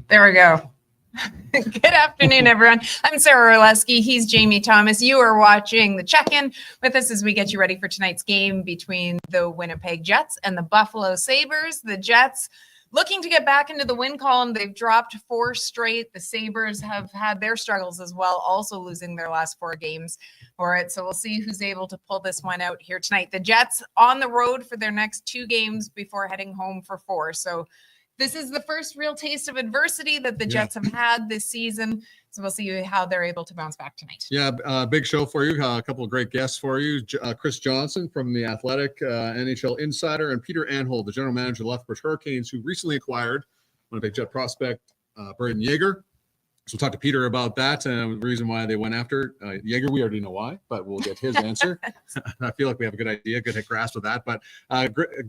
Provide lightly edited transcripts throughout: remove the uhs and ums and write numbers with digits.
There we go. Good afternoon, everyone. I'm Sarah Orleski. He's Jamie Thomas. You are watching the check-in with us as we get you ready for tonight's game between the Winnipeg Jets and the Buffalo Sabres. The Jets looking to get back into the win column. They've dropped 4 straight. The Sabres have had their struggles as well, also losing their last 4 games for it. So we'll see who's able to pull this one out here tonight. The Jets on the road for their next 2 games before heading home for 4. So this is the first real taste of adversity that the Jets have had this season. So we'll see how they're able to bounce back tonight. Yeah, big show for you. A couple of great guests for you. Chris Johnston from The Athletic, NHL insider, and Peter Anholt, the general manager of the Lethbridge Hurricanes, who recently acquired Winnipeg Jet prospect Braden Yeager. So we'll talk to Peter about that and the reason why they went after Yeager. We already know why, but we'll get his answer. I feel like we have a good idea, good grasp of that. But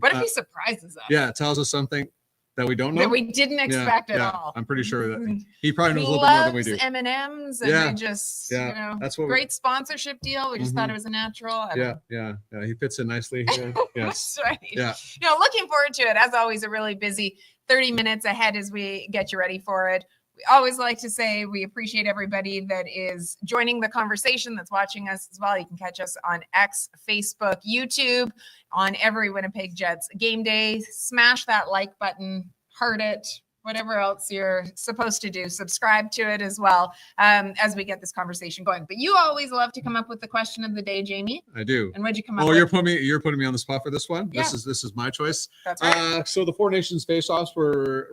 what if he surprises us? Yeah, it tells us something that we don't know, that we didn't expect at all. I'm pretty sure that he probably knows a little bit more than we do. M&Ms and they just, that's what great sponsorship deal. We just thought it was a natural. Yeah. He fits in nicely here. Yes. That's right. Yeah. Looking forward to it. As always, a really busy 30 minutes ahead as we get you ready for it. We always like to say we appreciate everybody that is joining the conversation, that's watching us as well. You can catch us on X, Facebook, YouTube, on every Winnipeg Jets game day. Smash that like button, heart it, whatever else you're supposed to do. Subscribe to it as well as we get this conversation going. But you always love to come up with the question of the day, Jamie. I do. And what'd you come up with? You're putting me on the spot for this one. Yeah. This is my choice. That's right. So the 4 nations face-offs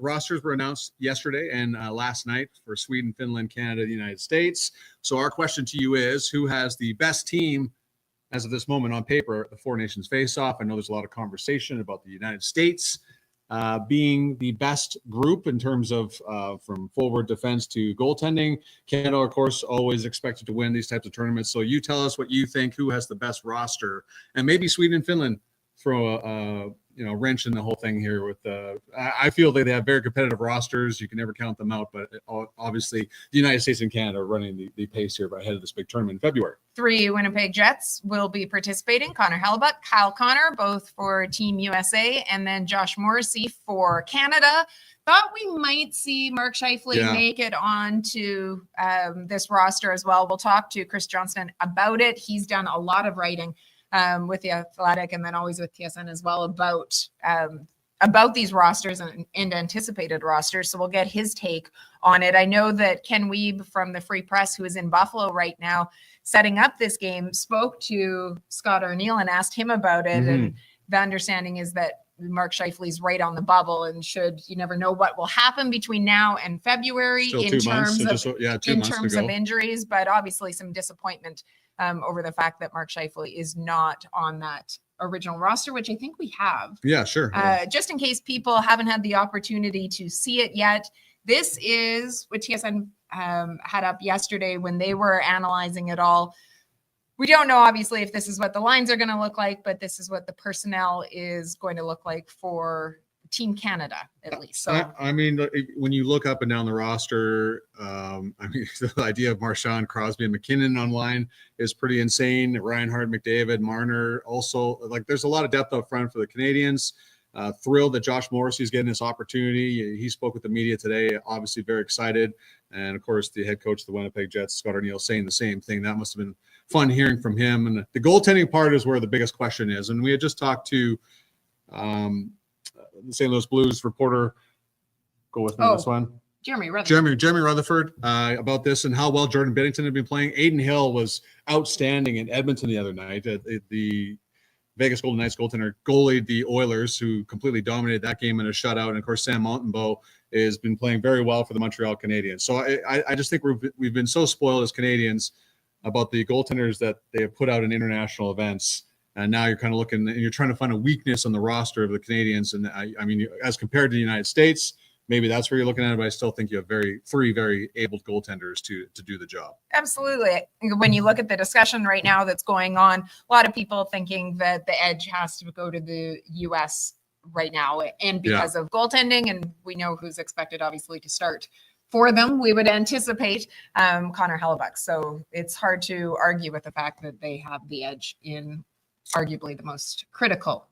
rosters were announced yesterday and last night for Sweden, Finland, Canada, the United States. So our question to you is, who has the best team as of this moment on paper, the 4 nations face-off? I know there's a lot of conversation about the United States being the best group in terms of from forward defense to goaltending. Canada, of course, always expected to win these types of tournaments. So you tell us what you think, who has the best roster, and maybe Sweden and Finland throw a wrench in the whole thing here. With I feel they have very competitive rosters. You can never count them out, but obviously the United States and Canada are running the pace here ahead of this big tournament in February. 3 Winnipeg Jets will be participating. Connor Hellebuyck, Kyle Connor, both for Team USA, and then Josh Morrissey for Canada. Thought we might see Mark Scheifele make it onto this roster as well. We'll talk to Chris Johnston about it. He's done a lot of writing with The Athletic and then always with TSN as well about these rosters and anticipated rosters. So we'll get his take on it. I know that Ken Wiebe from the Free Press, who is in Buffalo right now setting up this game, spoke to Scott Arniel and asked him about it. Mm-hmm. And the understanding is that Mark Scheifele's right on the bubble, and you never know what will happen between now and February in terms of injuries, but obviously some disappointment over the fact that Mark Scheifele is not on that original roster, which I think we have. Yeah, sure. Just in case people haven't had the opportunity to see it yet, this is what TSN had up yesterday when they were analyzing it all. We don't know, obviously, if this is what the lines are going to look like, but this is what the personnel is going to look like for Team Canada, at least. So, I mean, when you look up and down the roster, the idea of Marchand, Crosby, and McKinnon online is pretty insane. Reinhart, McDavid, Marner, also, there's a lot of depth up front for the Canadians. Thrilled that Josh Morrissey is getting this opportunity. He spoke with the media today, obviously very excited. And, of course, the head coach of the Winnipeg Jets, Scott Arniel, saying the same thing. That must have been fun hearing from him. And the goaltending part is where the biggest question is. And we had just talked to the St. Louis Blues reporter, go with me on this one. Jeremy Rutherford about this and how well Jordan Binnington had been playing. Aiden Hill was outstanding in Edmonton the other night. The Vegas Golden Knights goaltender goalied the Oilers, who completely dominated that game in a shutout. And, of course, Sam Montembeault has been playing very well for the Montreal Canadiens. So I just think we've been so spoiled as Canadians about the goaltenders that they have put out in international events. And now you're kind of looking and you're trying to find a weakness on the roster of the Canadians. And I mean, as compared to the United States, maybe that's where you're looking at it, but I still think you have three very able goaltenders to do the job. Absolutely. When you look at the discussion right now that's going on, a lot of people thinking that the edge has to go to the U.S. right now, and because of goaltending, and we know who's expected, obviously, to start for them, we would anticipate Connor Hellebuyck. So it's hard to argue with the fact that they have the edge in arguably the most critical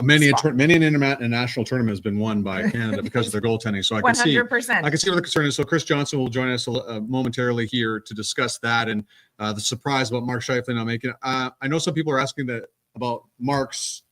Many an international tournament has been won by Canada because of their goaltending. So I can 100%. see where the concern is. So Chris Johnston will join us momentarily here to discuss that and the surprise about Mark Scheifele not making it. I know some people are asking about Mark's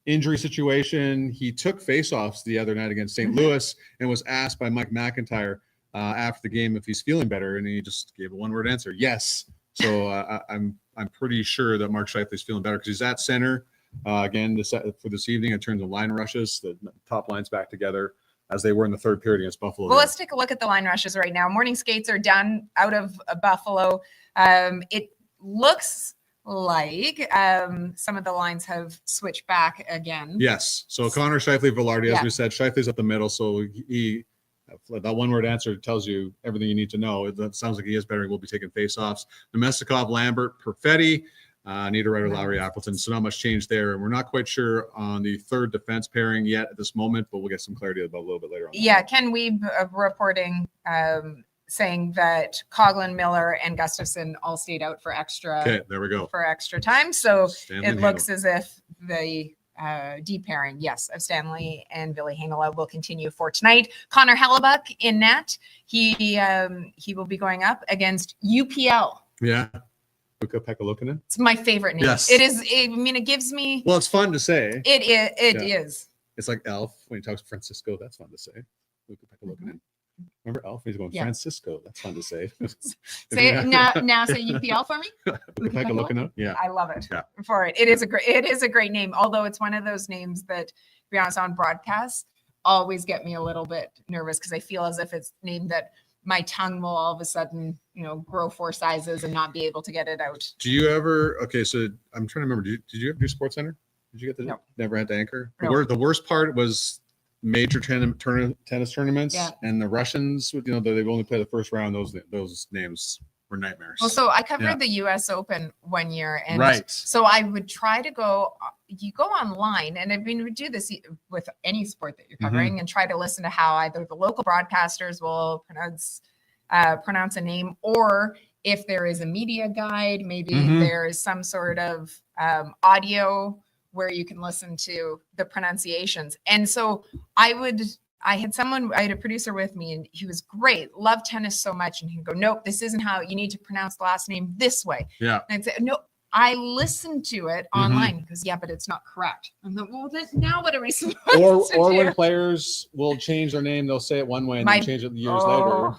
injury situation. He took faceoffs the other night against St. Louis and was asked by Mike McIntyre after the game if he's feeling better, and he just gave a one-word answer: yes. So I'm pretty sure that Mark Scheifele is feeling better because he's at center. Again, for this evening in terms of line rushes, the top line's back together as they were in the third period against Buffalo. Well, let's take a look at the line rushes right now. Morning skates are done out of Buffalo. It looks like some of the lines have switched back again. Yes. So Connor, Scheifele, Velarde, as we said, Scheifele's up the middle. So that one-word answer tells you everything you need to know. It sounds like he is better. He will be taking face-offs. Nemestikov, Lambert, Perfetti, Niederreiter, Lowry, Appleton. So not much change there. And we're not quite sure on the third defense pairing yet at this moment, but we'll get some clarity about a little bit later on. Yeah, Ken Weeb reporting saying that Coughlin, Miller, and Gustafsson all stayed out for extra. Okay, there we go. For extra time. So Stanley it looks as if the D pairing, of Stanley and Billy Hangala will continue for tonight. Connor Hellebuck in net. He will be going up against UPL. Yeah. Luka Pekalukinen. It's my favorite name. Yes. It is. It gives me. Well, it's fun to say. It is. It is. It's like Elf when he talks to Francisco. That's fun to say. Luka Pekalukinen. Remember Elf? He's going Francisco. That's fun to say. Say it now. Say UPL for me. Pekalukinen. Yeah. I love it. Yeah. For it. It is a great name. Although it's one of those names that, to be honest, on broadcast always get me a little bit nervous because I feel as if it's named that my tongue will all of a sudden, grow 4 sizes and not be able to get it out. Do you ever? Okay, so I'm trying to remember. Did you ever do Sports Center? Did you get the? No. Never had to anchor. No. The worst part was major tennis tournaments, and the Russians. They've only played the first round. Those names were nightmares. Well, so I covered the U.S. Open one year, and right. So I would try to go. You go online, and I mean, we do this with any sport that you're covering, and try to listen to how either the local broadcasters will pronounce a name, or if there is a media guide, maybe there is some sort of audio where you can listen to the pronunciations. And so I had a producer with me, and he was great, loved tennis so much, and he'd go, "Nope, this isn't how you need to pronounce the last name this way." Yeah. And I'd say, "No, I listened to it online." Because but it's not correct. I'm like, well, then now what are we supposed to do? Or when players will change their name, they'll say it one way and then change it years later.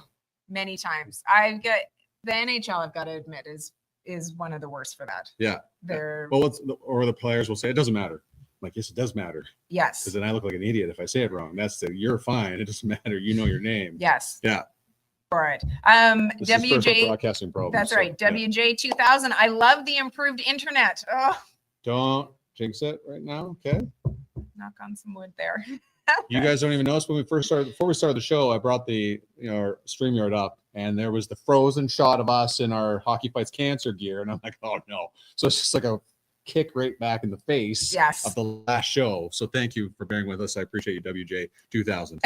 Many times. I've got the NHL, I've got to admit, is one of the worst for that. Yeah. They're or the players will say it doesn't matter. I'm like, yes, it does matter. Yes. Because then I look like an idiot if I say it wrong. You're fine. It doesn't matter. You know your name. Yes. Yeah. All right. This is WJ broadcasting problems. That's right. WJ 2000. I love the improved internet. Oh. Don't jinx it right now. Okay. Knock on some wood there. You guys don't even notice before we started the show, I brought the our StreamYard up, and there was the frozen shot of us in our Hockey Fights Cancer gear, and I'm like, oh no. So it's just like a kick right back in the face of the last show. So thank you for bearing with us. I appreciate you, WJ 2000.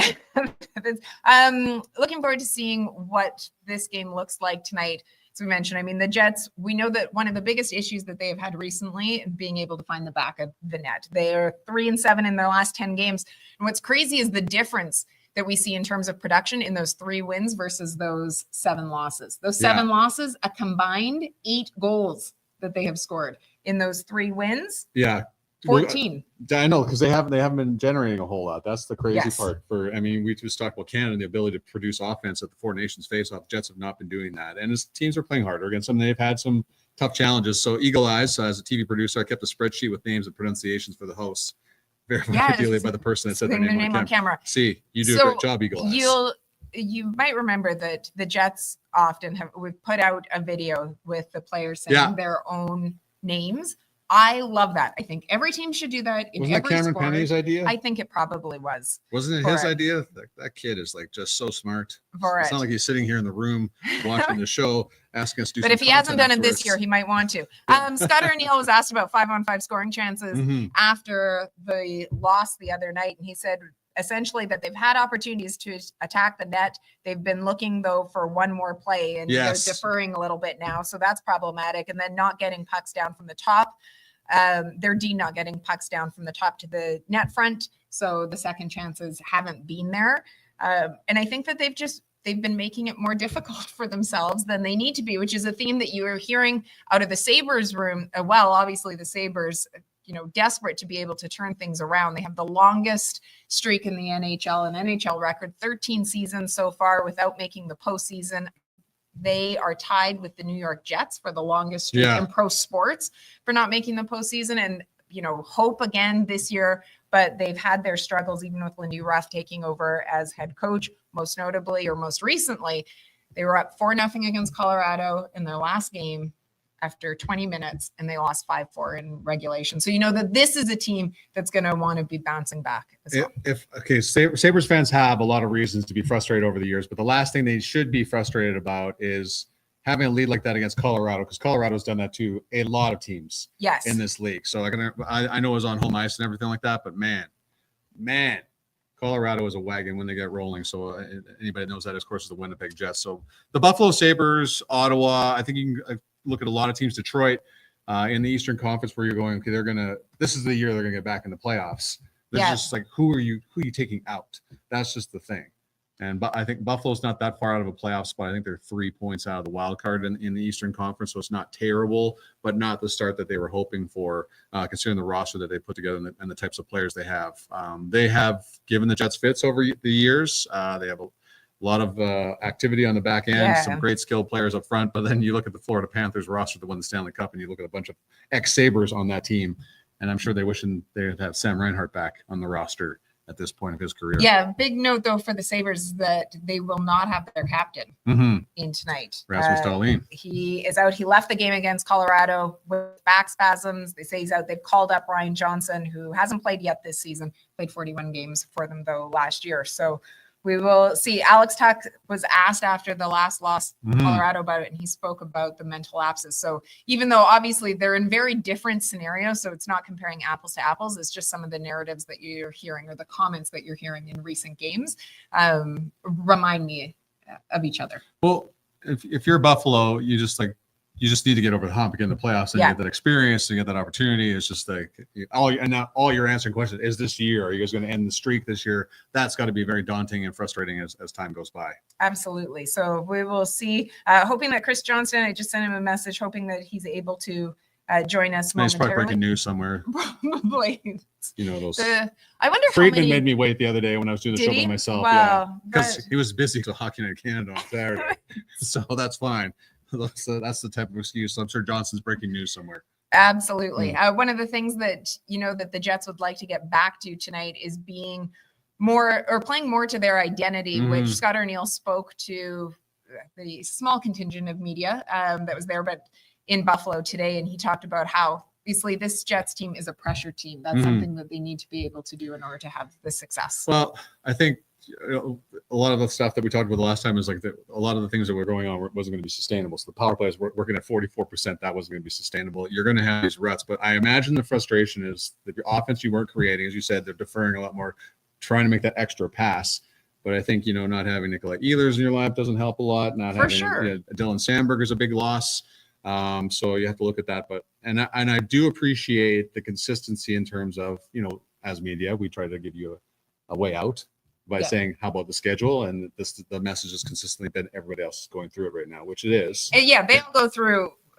Looking forward to seeing what this game looks like tonight. As we mentioned, I mean, the Jets, we know that one of the biggest issues that they have had recently being able to find the back of the net. They are 3-7 in their last 10 games. And what's crazy is the difference that we see in terms of production in those 3 wins versus those 7 losses. Those 7 losses, a combined 8 goals that they have scored. In those 3 wins, 14. I know, because they haven't been generating a whole lot. That's the crazy part. We just talked about Canada and the ability to produce offense at the 4 nations face-off. Jets have not been doing that, and as teams are playing harder against them, they've had some tough challenges. So Eagle Eyes, as a TV producer, I kept a spreadsheet with names and pronunciations for the hosts, verified ideally by the person that said their name on camera. See, you do a great job, Eagle Eyes. You might remember that the Jets often we've put out a video with the players saying their own names. I love that. I think every team should do that. Wasn't that Cameron Penny's idea? I think it probably was. Wasn't it his idea? That kid is just so smart. It's not like he's sitting here in the room watching the show, asking us to do. But if he hasn't done it this year, he might want to. Scott O'Neill was asked about 5-on-5 scoring chances after the loss the other night, and he said essentially that they've had opportunities to attack the net. They've been looking though for one more play, and they're deferring a little bit now, so that's problematic. And then not getting pucks down from the top. Their D not getting pucks down from the top to the net front. So the second chances haven't been there. And I think that they've been making it more difficult for themselves than they need to be, which is a theme that you are hearing out of the Sabres room. Well, obviously the Sabres, desperate to be able to turn things around. They have the longest streak in the NHL, an NHL record, 13 seasons so far without making the postseason. They are tied with the New York Jets for the longest streak in pro sports for not making the postseason, and hope again this year. But they've had their struggles, even with Lindy Ruff taking over as head coach. Most notably, or most recently, they were up 4-0 against Colorado in their last game after 20 minutes, and they lost 5-4 in regulation. So you know that this is a team that's going to want to be bouncing back as well. Sabres fans have a lot of reasons to be frustrated over the years, but the last thing they should be frustrated about is having a lead like that against Colorado, because Colorado's done that to a lot of teams in this league. So I know it was on home ice and everything like that, but man, Colorado is a wagon when they get rolling. So anybody knows that, of course, is the Winnipeg Jets. So the Buffalo Sabres, Ottawa, I think you can look at a lot of teams, Detroit, in the Eastern Conference, where you're going, okay, this is the year they're going to get back in the playoffs. There's just like, who are you taking out? That's just the thing. But I think Buffalo's not that far out of a playoff spot. I think they're 3 points out of the wild card in the Eastern Conference, so it's not terrible, but not the start that they were hoping for, considering the roster that they put together and the types of players they have. They have given the Jets fits over the years. They have a lot of activity on the back end, some great skilled players up front, but then you look at the Florida Panthers roster that won the Stanley Cup, and you look at a bunch of ex-Sabres on that team, and I'm sure they're wishing they'd have Sam Reinhart back on the roster at this point of his career. Yeah, big note though for the Sabres is that they will not have their captain in tonight. Rasmus Dahlin. He is out. He left the game against Colorado with back spasms. They say he's out. They've called up Ryan Johnson, who hasn't played yet this season, played 41 games for them though last year. So we will see. Alex Tuck was asked after the last loss to Colorado about it, and he spoke about the mental lapses. So even though obviously they're in very different scenarios, so it's not comparing apples to apples, it's just some of the narratives that you're hearing or the comments that you're hearing in recent games remind me of each other. Well, if you're Buffalo, you just need to get over the hump, get in the playoffs, and get that experience, and get that opportunity. It's just like all you're answering questions is this year. Are you guys going to end the streak this year? That's got to be very daunting and frustrating as time goes by. Absolutely. So we will see. Hoping that Chris Johnston, I just sent him a message, hoping that he's able to join us momentarily. He's probably breaking news somewhere. Probably. Those. I wonder how Friedman many made me wait the other day when I was doing the show by myself. Wow. Because he was busy to Hockey Night Canada on Saturday. So that's fine. That's the type of excuse. So I'm sure Johnson's breaking news somewhere. Absolutely. One of the things that that the Jets would like to get back to tonight is being more or playing more to their identity, which Scott Arniel spoke to the small contingent of media that was there, but in Buffalo today, and he talked about how obviously this Jets team is a pressure team. That's something that they need to be able to do in order to have the success. Well, I think a lot of the stuff that we talked about the last time is like a lot of the things that were going on wasn't going to be sustainable. So the power play is working at 44%. That wasn't going to be sustainable. You're going to have these ruts, but I imagine the frustration is that your offense you weren't creating, as you said, they're deferring a lot more, trying to make that extra pass. But I think not having Nikolai Ehlers in your lineup doesn't help a lot. Not having Dylan Sandberg is a big loss. So you have to look at that. But and I do appreciate the consistency in terms of as media, we try to give you a way out by saying, how about the schedule? And the message has consistently been everybody else is going through it right now, which it is. And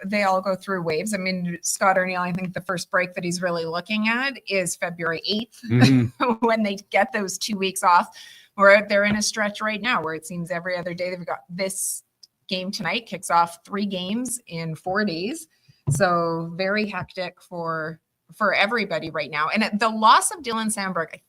they all go through waves. I mean, Scott Arniel, I think the first break that he's really looking at is February 8th when they get those 2 weeks off, where they're in a stretch right now where it seems every other day they've got this game tonight kicks off 3 games in 4 days. So very hectic for everybody right now. And the loss of Dylan Sandberg,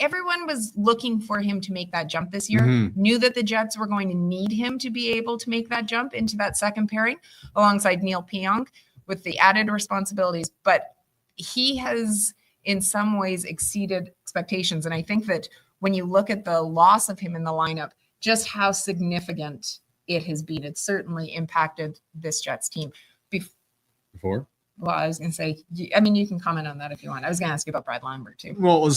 everyone was looking for him to make that jump this year, knew that the Jets were going to need him to be able to make that jump into that second pairing alongside Neil Pionk with the added responsibilities. But he has in some ways exceeded expectations. And I think that when you look at the loss of him in the lineup, just how significant it has been, it certainly impacted this Jets team. Before? Well, I was going to say, I mean, you can comment on that if you want. I was going to ask you about Brad Lambert too. Well,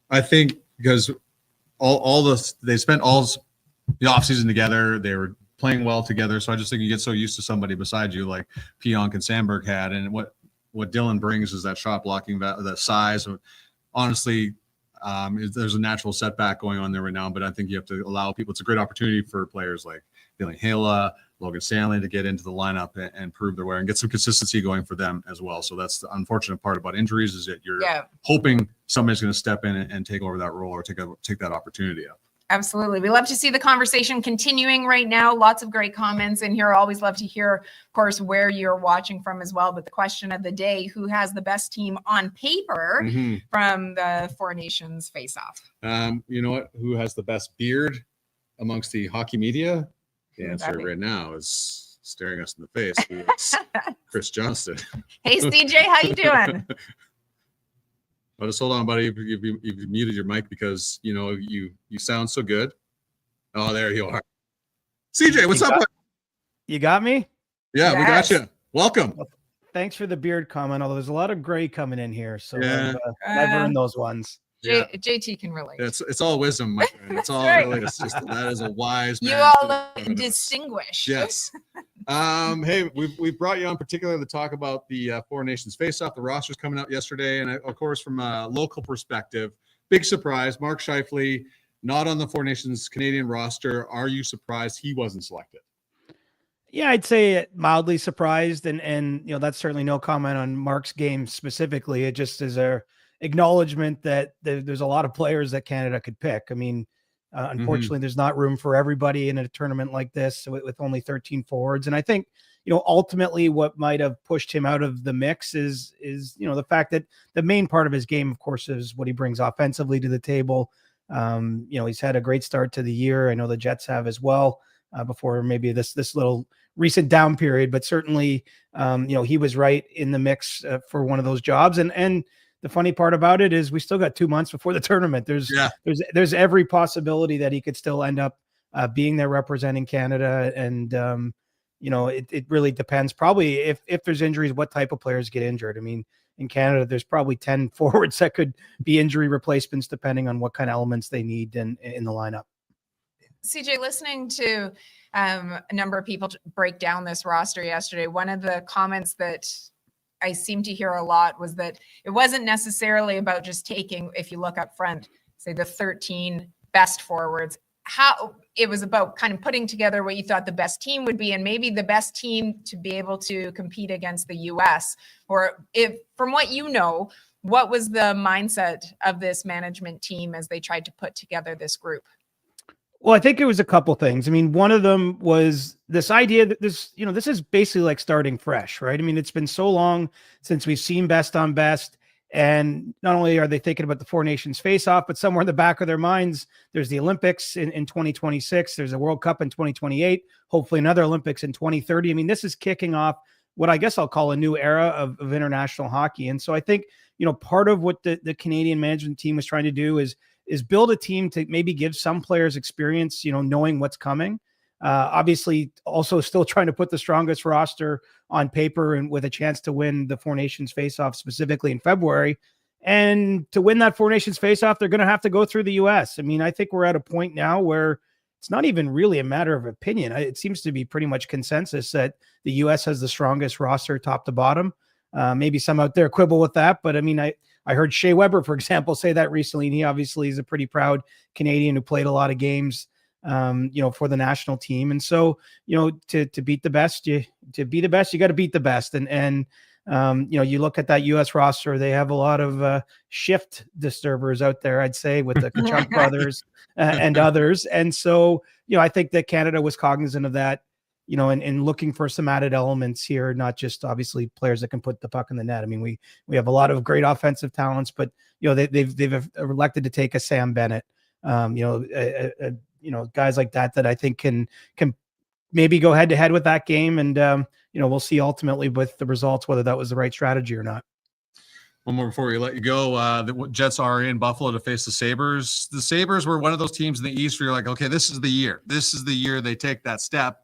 I think because they spent all the offseason together, they were playing well together. So I just think you get so used to somebody beside you like Pionk and Sandberg had. And what what Dylan brings is that shot blocking, that size. Honestly, there's a natural setback going on there right now, but I think you have to allow people. It's a great opportunity for players like Dylan Hala, Logan Stanley to get into the lineup and prove their way and get some consistency going for them as well. So that's the unfortunate part about injuries, is that you're hoping somebody's going to step in and take over that role or take that opportunity up. Absolutely. We love to see the conversation continuing right now. Lots of great comments in here. Always love to hear, of course, where you're watching from as well. But the question of the day, who has the best team on paper from the Four Nations face-off? You know what? Who has the best beard amongst the hockey media? The answer right now is staring us in the face. It's Chris Johnston. Hey, CJ, how you doing? But just hold on, buddy. You've muted your mic because you sound so good. Oh, there you are. CJ, what's up? You got me? Yeah, yes. We got you. Welcome. Well, thanks for the beard comment. Although there's a lot of gray coming in here, so I've earned those ones. JT can relate. It's all wisdom, my friend. It's all really. It's just that is a wise man. You all look distinguished. Yes. Hey, we brought you on particularly to talk about the Four Nations face-off. The roster's coming out yesterday, and of course, from a local perspective, big surprise. Mark Scheifele not on the Four Nations Canadian roster. Are you surprised he wasn't selected? Yeah, I'd say mildly surprised, and that's certainly no comment on Mark's game specifically. It just is a acknowledgement that there's a lot of players that Canada could pick. I mean, unfortunately, there's not room for everybody in a tournament like this with only 13 forwards. And I think, ultimately what might have pushed him out of the mix is the fact that the main part of his game, of course, is what he brings offensively to the table. He's had a great start to the year. I know the Jets have as well, before maybe this little recent down period, but certainly, he was right in the mix for one of those jobs. And the funny part about it is we still got 2 months before the tournament. There's every possibility that he could still end up being there representing Canada. And, it really depends probably if there's injuries, what type of players get injured. I mean, in Canada, there's probably 10 forwards that could be injury replacements depending on what kind of elements they need in the lineup. CJ, listening to a number of people break down this roster yesterday, one of the comments that I seem to hear a lot was that it wasn't necessarily about just taking, if you look up front, say the 13 best forwards, how it was about kind of putting together what you thought the best team would be, and maybe the best team to be able to compete against the US. Or if, from what what was the mindset of this management team as they tried to put together this group? Well, I think it was a couple things. I mean, one of them was this idea that this is basically like starting fresh, right? I mean, it's been so long since we've seen best on best. And not only are they thinking about the Four Nations face-off, but somewhere in the back of their minds, there's the Olympics in 2026. There's a World Cup in 2028, hopefully another Olympics in 2030. I mean, this is kicking off what I guess I'll call a new era of international hockey. And so I think, part of what the Canadian management team was trying to do is build a team to maybe give some players experience, knowing what's coming. Obviously, also still trying to put the strongest roster on paper and with a chance to win the Four Nations face-off specifically in February. And to win that Four Nations face-off, they're going to have to go through the U.S. I mean, I think we're at a point now where it's not even really a matter of opinion. It seems to be pretty much consensus that the U.S. has the strongest roster top to bottom. Maybe some out there quibble with that, but I mean, I heard Shea Weber, for example, say that recently, and he obviously is a pretty proud Canadian who played a lot of games, for the national team. And so, to beat the best, you got to beat the best. And you look at that U.S. roster, they have a lot of shift disturbers out there, I'd say, with the Kachuk brothers and others. And so, I think that Canada was cognizant of that, and looking for some added elements here, not just obviously players that can put the puck in the net. I mean, we have a lot of great offensive talents, but they've elected to take a Sam Bennett, guys like that I think can maybe go head to head with that game, and we'll see ultimately with the results whether that was the right strategy or not. One more before we let you go. The Jets are in Buffalo to face the Sabres. The Sabres were one of those teams in the East where you're like, okay, this is the year. This is the year they take that step.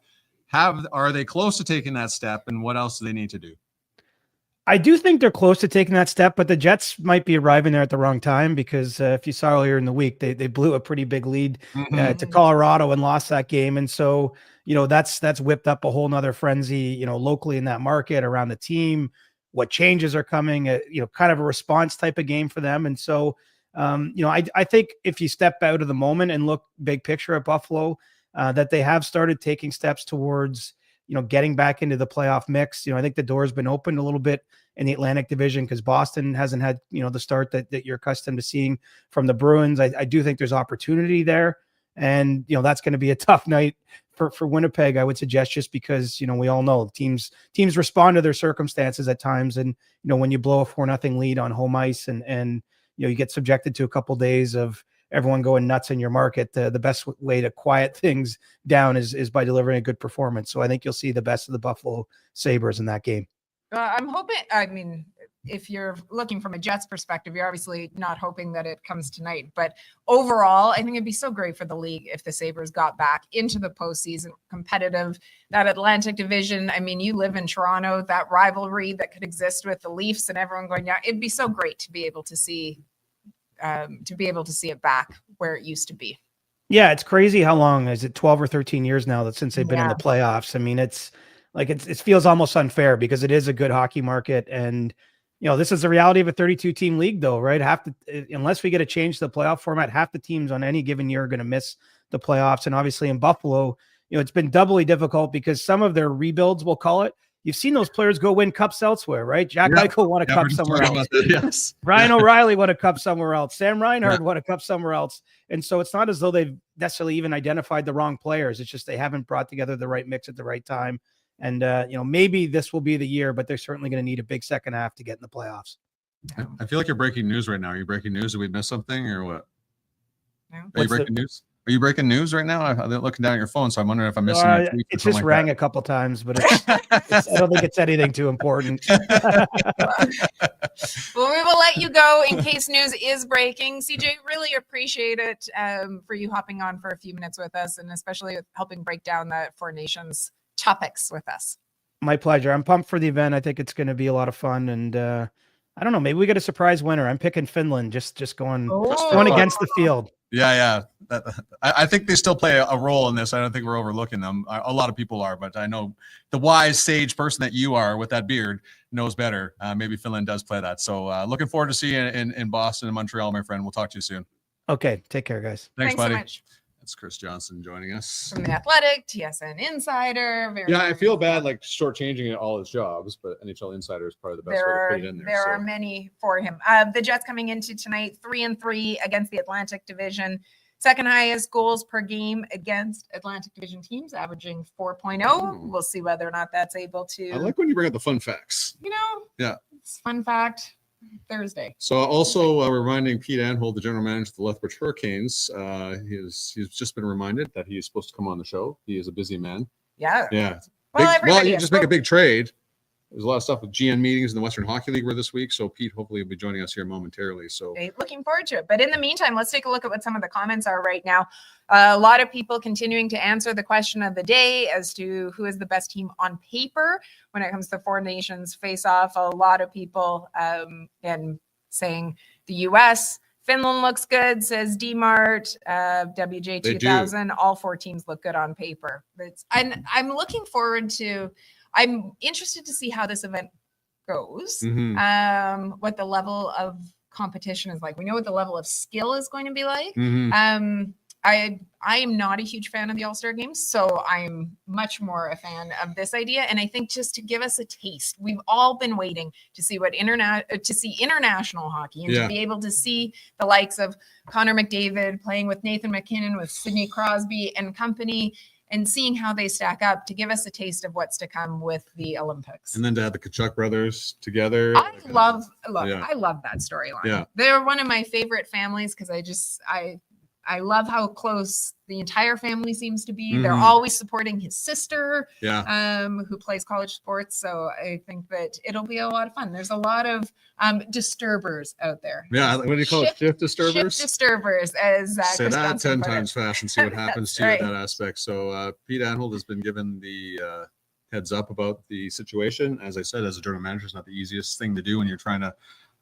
Are they close to taking that step, and what else do they need to do? I do think they're close to taking that step, but the Jets might be arriving there at the wrong time because if you saw earlier in the week, they blew a pretty big lead to Colorado and lost that game. And so, that's whipped up a whole nother frenzy, locally in that market around the team. what changes are coming, kind of a response type of game for them. And so, I think if you step out of the moment and look big picture at Buffalo, that they have started taking steps towards, getting back into the playoff mix. I think the door's been opened a little bit in the Atlantic Division because Boston hasn't had, the start that you're accustomed to seeing from the Bruins. I do think there's opportunity there. And, that's going to be a tough night for Winnipeg, I would suggest, just because, we all know teams respond to their circumstances at times. And, when you blow a 4-0 lead on home ice and you get subjected to a couple days of everyone going nuts in your market, the best way to quiet things down is by delivering a good performance. So I think you'll see the best of the Buffalo Sabres in that game. I'm hoping, if you're looking from a Jets perspective, you're obviously not hoping that it comes tonight. But overall, I think it'd be so great for the league if the Sabres got back into the postseason competitive, that Atlantic Division. You live in Toronto, that rivalry that could exist with the Leafs and everyone going down. It'd be so great to be able to see it back where it used to be. Yeah, it's crazy how long is it? 12 or 13 years now since they've been in the playoffs. It's like it feels almost unfair because it is a good hockey market, and this is the reality of a 32-team league, though, right? Unless we get a change to the playoff format, half the teams on any given year are going to miss the playoffs. And obviously in Buffalo, it's been doubly difficult because some of their rebuilds, we'll call it, you've seen those players go win cups elsewhere, right? Jack Eichel won a cup somewhere else. Yes. Ryan O'Reilly won a cup somewhere else. Sam Reinhart won a cup somewhere else. And so it's not as though they've necessarily even identified the wrong players. It's just they haven't brought together the right mix at the right time. And, maybe this will be the year, but they're certainly going to need a big second half to get in the playoffs. I feel like you're breaking news right now. Are you breaking news? Did we miss something or what? No. Are you breaking news? Are you breaking news right now? I'm looking down at your phone, so I'm wondering if I'm missing a tweet. It just rang a couple times, but I don't think it's anything too important. Well, we will let you go in case news is breaking. CJ, really appreciate it for you hopping on for a few minutes with us, and especially helping break down the Four Nations topics with us. My pleasure. I'm pumped for the event. I think it's going to be a lot of fun, and I don't know, maybe we get a surprise winner. I'm picking Finland, just going against the field. Yeah. I think they still play a role in this. I don't think we're overlooking them. A lot of people are, but I know the wise sage person that you are with that beard knows better. Maybe Finland does play that. So looking forward to seeing you in Boston and Montreal, my friend. We'll talk to you soon. Okay. Take care, guys. Thanks buddy. So much. That's Chris Johnston joining us. From The Athletic, TSN Insider. I feel bad like shortchanging all his jobs, but NHL Insider is probably the best way to put it in there. There are many for him. The Jets coming into tonight 3-3 against the Atlantic Division. Second highest goals per game against Atlantic Division teams, averaging 4.0. We'll see whether or not that's able to. I like when you bring up the fun facts. Yeah. It's fun fact Thursday. So also reminding Pete Anholt, the general manager of the Lethbridge Hurricanes, he's just been reminded that he is supposed to come on the show. He is a busy man. Yeah. Well, you just make a big trade. There's a lot of stuff with GN meetings in the Western Hockey League were this week. So Pete hopefully will be joining us here momentarily. So looking forward to it. But in the meantime, let's take a look at what some of the comments are right now. A lot of people continuing to answer the question of the day as to who is the best team on paper when it comes to Four Nations face-off. A lot of people and saying the U.S. Finland looks good, says D-Mart, WJ2000. All four teams look good on paper. I'm looking forward to. I'm interested to see how this event goes, what the level of competition is like. We know what the level of skill is going to be like. I am not a huge fan of the All-Star games, so I'm much more a fan of this idea. And I think just to give us a taste, we've all been waiting to see international hockey and to be able to see the likes of Connor McDavid playing with Nathan McKinnon, with Sidney Crosby and company, and seeing how they stack up to give us a taste of what's to come with the Olympics. And then to have the Kachuk brothers together. I love that storyline. Yeah. They're one of my favorite families because I love how close the entire family seems to be. They're always supporting his sister, who plays college sports. So I think that it'll be a lot of fun. There's a lot of disturbers out there. Yeah, what do you call it? Shift disturbers? Shift disturbers, as say Chris that Johnston 10 times fast and see what happens to you in that right. aspect. So Pete Anholt has been given the heads up about the situation. As I said, as a general manager, it's not the easiest thing to do when you're trying to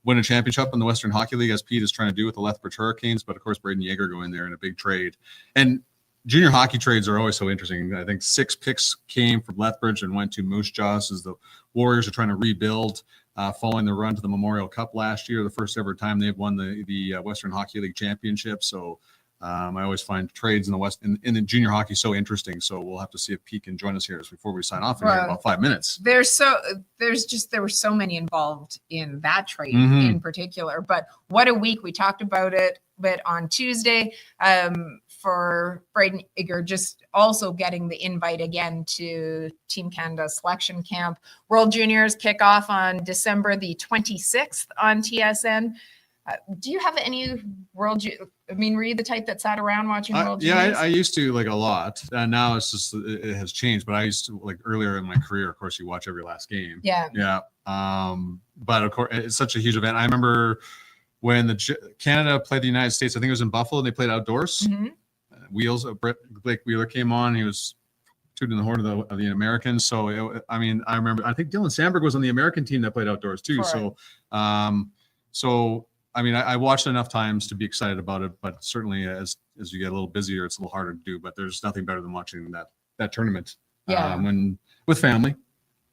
win a championship in the Western Hockey League, as Pete is trying to do with the Lethbridge Hurricanes. But of course, Braden Yeager going there in a big trade. And junior hockey trades are always so interesting. I think 6 picks came from Lethbridge and went to Moose Jaws as the Warriors are trying to rebuild. following the run to the Memorial Cup last year, the first ever time they've won the Western Hockey League Championship. So I always find trades in the West in the junior hockey so interesting. So we'll have to see if Pete can join us here before we sign off in about 5 minutes. There were so many involved in that trade in particular. But what a week. We talked about it on Tuesday for Braden Eager, just also getting the invite again to Team Canada selection camp. World Juniors kick off on December the 26th on TSN. Do you have any were you the type that sat around watching World Juniors? I used to a lot. Now it's just, it has changed, but I used to earlier in my career, of course, you watch every last game. Yeah. But of course, it's such a huge event. I remember when Canada played the United States, I think it was in Buffalo, and they played outdoors. Blake Wheeler came on. He was tooting the horn of the Americans. So, I remember, I think Dylan Sandberg was on the American team that played outdoors too. Correct. I watched enough times to be excited about it, but certainly as you get a little busier, it's a little harder to do. But there's nothing better than watching that tournament with family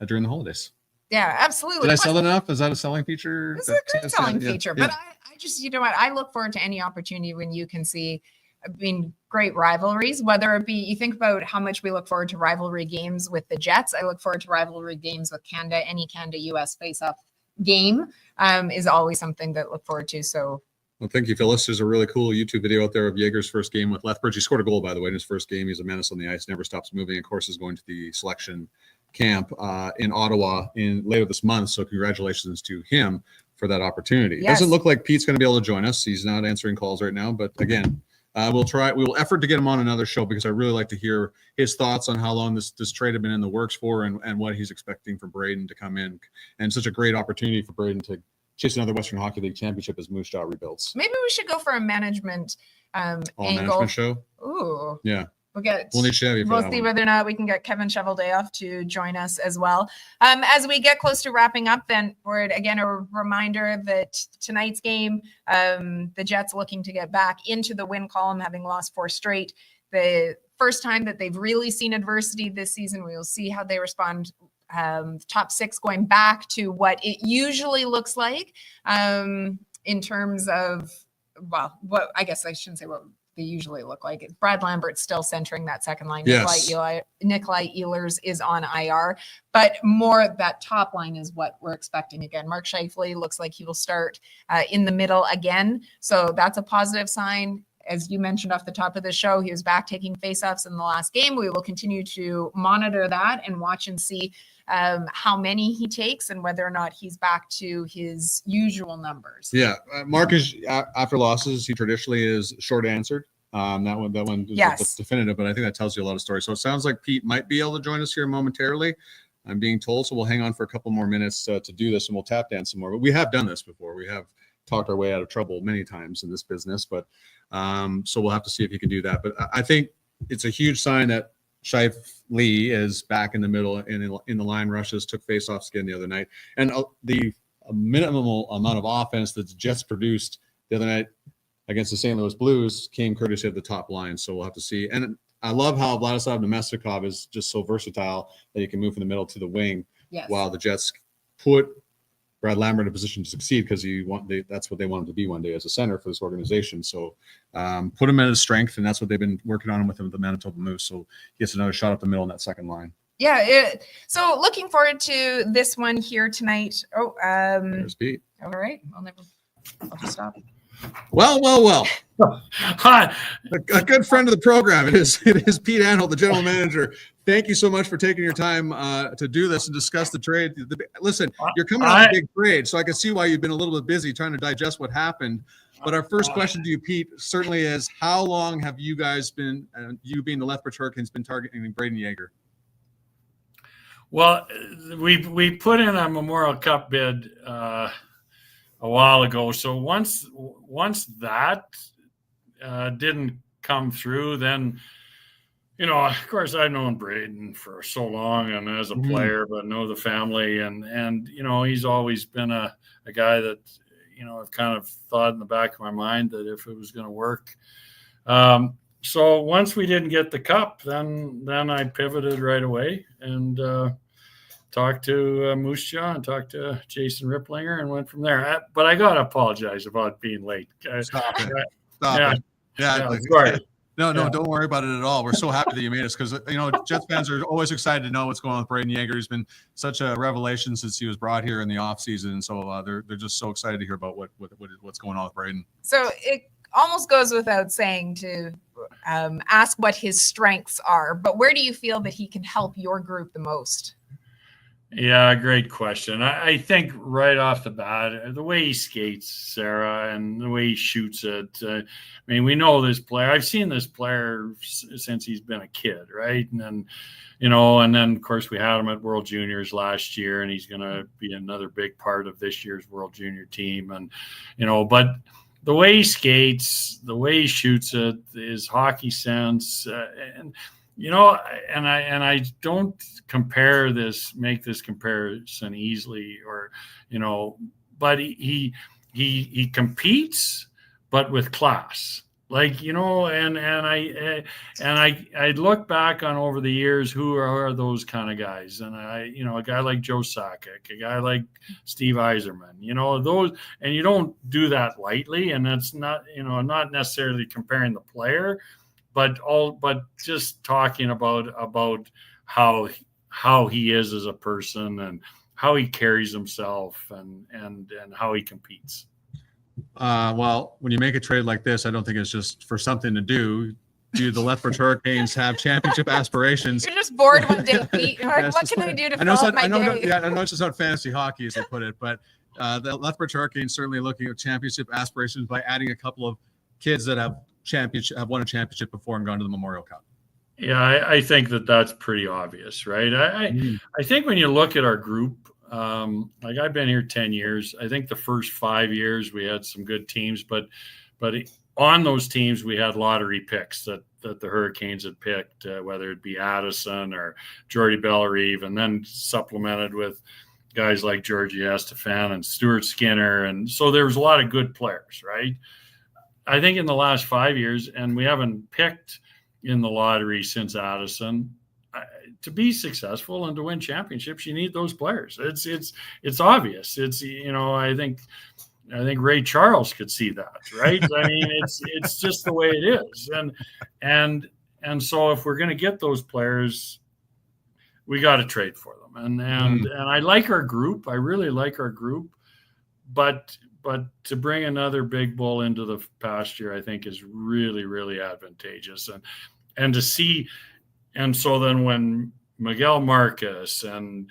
during the holidays. Yeah, absolutely. Did I sell it enough? Is that a selling feature? It's a great selling feature. But I just, I look forward to any opportunity when you can see, great rivalries, whether it be, you think about how much we look forward to rivalry games with the Jets. I look forward to rivalry games with Canada. Any Canada-US face-off game is always something that I look forward to. So, well, thank you, Phyllis. There's a really cool YouTube video out there of Jaeger's first game with Lethbridge. He scored a goal, by the way, in his first game. He's a menace on the ice, never stops moving. Of course, is going to the selection camp in Ottawa later this month. So congratulations to him for that opportunity. Yes. Doesn't look like Pete's going to be able to join us. He's not answering calls right now, but again, we will effort to get him on another show because I really like to hear his thoughts on how long this trade had been in the works for and what he's expecting for Braden to come in. And such a great opportunity for Braden to chase another Western Hockey League championship as Moose Jaw rebuilds. Maybe we should go for a management management show. Ooh. Yeah. We'll need Chevy. We'll see whether or not we can get Kevin Cheveldayoff to join us as well. As we get close to wrapping up, then we're again a reminder that tonight's game, the Jets looking to get back into the win column, having lost 4 straight. The first time that they've really seen adversity this season. We will see how they respond. Top 6 going back to what it usually looks like in terms of, what I guess I shouldn't say what they usually look like. Brad Lambert's still centering that second line. Yes. Nikolai Ehlers is on IR, but more that top line is what we're expecting again. Mark Scheifele looks like he will start in the middle again. So that's a positive sign. As you mentioned off the top of the show, he was back taking faceoffs in the last game. We will continue to monitor that and watch and see how many he takes and whether or not he's back to his usual numbers. Yeah, Mark is after losses. He traditionally is short answered. That one is definitive, but I think that tells you a lot of stories. So it sounds like Pete might be able to join us here momentarily. I'm being told, so we'll hang on for a couple more minutes to do this, and we'll tap dance some more. But we have done this before. We have talked our way out of trouble many times in this business, but so we'll have to see if he can do that. But I think it's a huge sign that Scheif Lee is back in the middle in the line rushes, took faceoffs again the other night. And the minimal amount of offense that the Jets produced the other night against the St. Louis Blues came courtesy of the top line. So we'll have to see. And I love how Vladislav Nemestikov is just so versatile that he can move from the middle to the wing. Yes. While the Jets put Brad Lambert in a position to succeed because that's what they want him to be one day as a center for this organization. So put him at his strength, and that's what they've been working on with him with the Manitoba Moose. So he gets another shot up the middle in that second line. Yeah. So looking forward to this one here tonight. There's Pete. All right. I'll just stop. Well. Hi. A good friend of the program. It is Pete Anholt, the general manager. Thank you so much for taking your time to do this and discuss the trade. Listen, you're coming on a big trade, so I can see why you've been a little bit busy trying to digest what happened. But our first question to you, Pete, certainly is: how long have you guys been, you being the Lethbridge Hurricanes, been targeting Braden Jaeger? Well, we put in a Memorial Cup bid a while ago. So once that didn't come through, then, of course, I've known Braden for so long and as a player, but know the family. And he's always been a guy that, I've kind of thought in the back of my mind that if it was going to work. So once we didn't get the cup, then I pivoted right away. And talked to Moose Jaw and talked to Jason Ripplinger and went from there. But I got to apologize about being late. Stop it. Yeah. It. Yeah. Sorry. No, don't worry about it at all. We're so happy that you made us because, Jets fans are always excited to know what's going on with Braden Yeager. He's been such a revelation since he was brought here in the offseason. So they're just so excited to hear about what's going on with Braden. So it almost goes without saying to ask what his strengths are, but where do you feel that he can help your group the most? Yeah, great question. I think right off the bat, the way he skates, Sarah, and the way he shoots it. I mean, we know this player. I've seen this player since he's been a kid, right? And then, and then of course we had him at World Juniors last year, and he's going to be another big part of this year's World Junior team. And but the way he skates, the way he shoots it, his hockey sense, and I don't make this comparison easily, or, but he competes, but with class, like, and I look back on over the years, who are those kind of guys? And a guy like Joe Sakic, a guy like Steve Yzerman, those, and you don't do that lightly. And that's not, not necessarily comparing the player, but just talking about how he is as a person and how he carries himself and how he competes. Well, when you make a trade like this, I don't think it's just for something to do. Do the Lethbridge Hurricanes have championship aspirations? You're just bored one day, Pete. What can I do to fill up my day? I know it's just not fantasy hockey, as they put it, but the Lethbridge Hurricanes certainly looking at championship aspirations by adding a couple of kids that have won a championship before and gone to the Memorial Cup. Yeah, I think that's pretty obvious, right? I think when you look at our group, like I've been here 10 years. I think the first 5 years we had some good teams, but on those teams we had lottery picks that the Hurricanes had picked, whether it be Addison or Jordy Bellerive, and then supplemented with guys like Georgie Estefan and Stuart Skinner. And so there was a lot of good players, right? I think in the last 5 years, and we haven't picked in the lottery since Addison, to be successful and to win championships, you need those players. It's obvious. I think Ray Charles could see that, right? I mean, it's just the way it is. And so if we're going to get those players, we got to trade for them. And I like our group. I really like our group, but to bring another big bull into the pasture, I think is really, really advantageous. And to see, and so then when Miguel Marcus and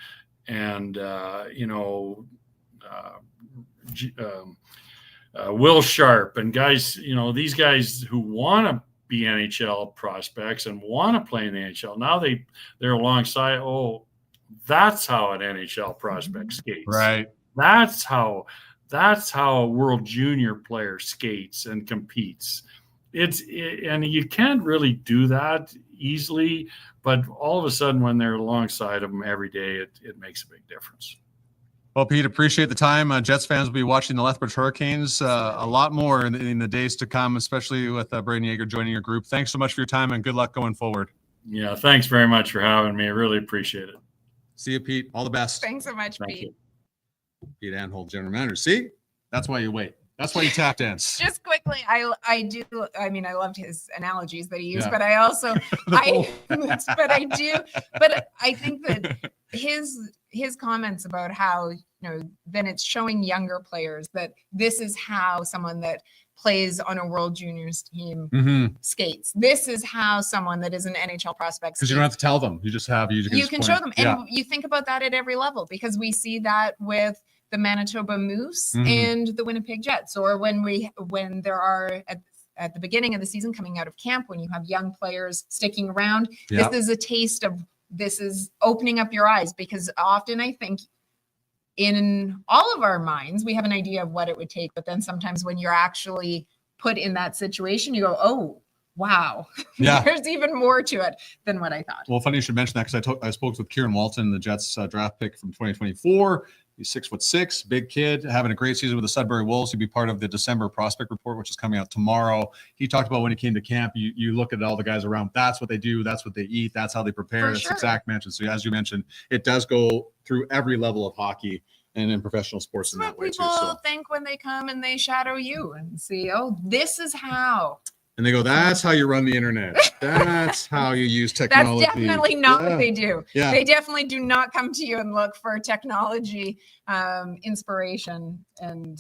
Will Sharp and guys, these guys who want to be NHL prospects and want to play in the NHL, now they're alongside. Oh, that's how an NHL prospect skates. Right. That's how a World Junior player skates and competes. And you can't really do that easily, but all of a sudden when they're alongside of them every day, it makes a big difference. Well, Pete, appreciate the time. Jets fans will be watching the Lethbridge Hurricanes a lot more in the days to come, especially with Braden Yeager joining your group. Thanks so much for your time and good luck going forward. Yeah, thanks very much for having me. I really appreciate it. See you, Pete. All the best. Thanks so much, Thank Pete. you. Pete Anholt, general manager. See, that's why you wait. That's why you tap dance. Just quickly, I loved his analogies that he used, Yeah. but I also, but I think that his comments about how, then it's showing younger players that this is how someone that plays on a World Juniors team skates. This is how someone that is an NHL prospect skates. Because you don't have to tell them. You just have, you can show them. And you think about that at every level, because we see that with the Manitoba Moose and the Winnipeg Jets, or when there are at the beginning of the season coming out of camp, when you have young players sticking around, this is a taste of, this is opening up your eyes, because often I think in all of our minds, we have an idea of what it would take, but then sometimes when you're actually put in that situation, you go, oh, wow, there's even more to it than what I thought. Well, funny you should mention that, because I spoke with Kieran Walton, the Jets draft pick from 2024. He's 6'6", big kid, having a great season with the Sudbury Wolves. He'll be part of the December prospect report, which is coming out tomorrow. He talked about when he came to camp, you look at all the guys around. That's what they do. That's what they eat. That's how they prepare. That's exact mention. So as you mentioned, it does go through every level of hockey and in professional sports in that way too. People think when they come and they shadow you and see, oh, this is how. And they go, that's how you run the internet. That's how you use technology. That's definitely not what they do. Yeah. They definitely do not come to you and look for technology inspiration and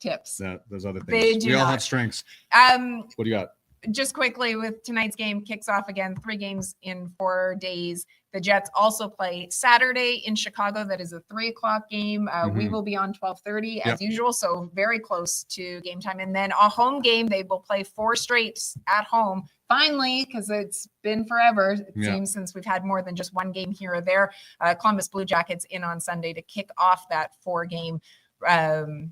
tips. Those other things. They do we all not. have strengths. What do you got? Just quickly, with tonight's game kicks off again, 3 games in 4 days. The Jets also play Saturday in Chicago. That is a 3:00 game. We will be on 12:30 as usual, so very close to game time. And then a home game, they will play 4 straight at home. Finally, because it's been forever, it seems, since we've had more than just 1 game here or there. Columbus Blue Jackets in on Sunday to kick off that 4-game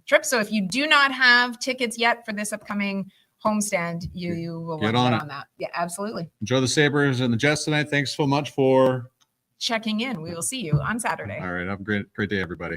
trip. So if you do not have tickets yet for this upcoming homestand, you will get on that. Yeah, absolutely. Enjoy the Sabres and the Jets tonight. Thanks so much for checking in. We will see you on Saturday. All right. Have a great day, everybody.